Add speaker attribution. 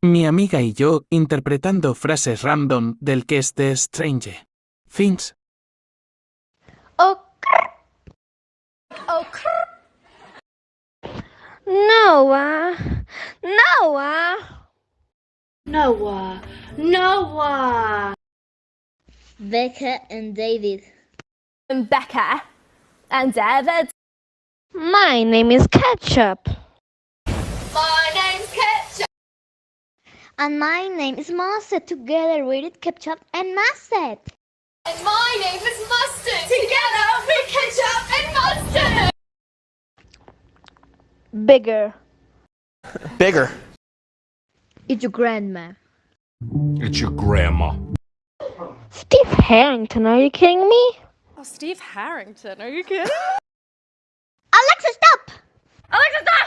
Speaker 1: Mi amiga y yo interpretando frases random del que es de Strangerthings.
Speaker 2: Oh, oh, Noah, Noah,
Speaker 3: Noah, Noah.
Speaker 4: Becca and David.
Speaker 2: and Becca and David. My name is Ketchup.
Speaker 3: My name's Ketchup.
Speaker 4: And my name is Mustard. Together we did Ketchup and Mustard.
Speaker 3: And my name is Mustard. Together we're Ketchup and Mustard.
Speaker 2: Bigger.
Speaker 5: Bigger.
Speaker 4: It's your grandma.
Speaker 6: It's your grandma.
Speaker 2: Steve Harrington, are you kidding me?
Speaker 3: Oh, Steve Harrington, are you kidding?
Speaker 4: Alexa, stop!
Speaker 3: Alexa, stop!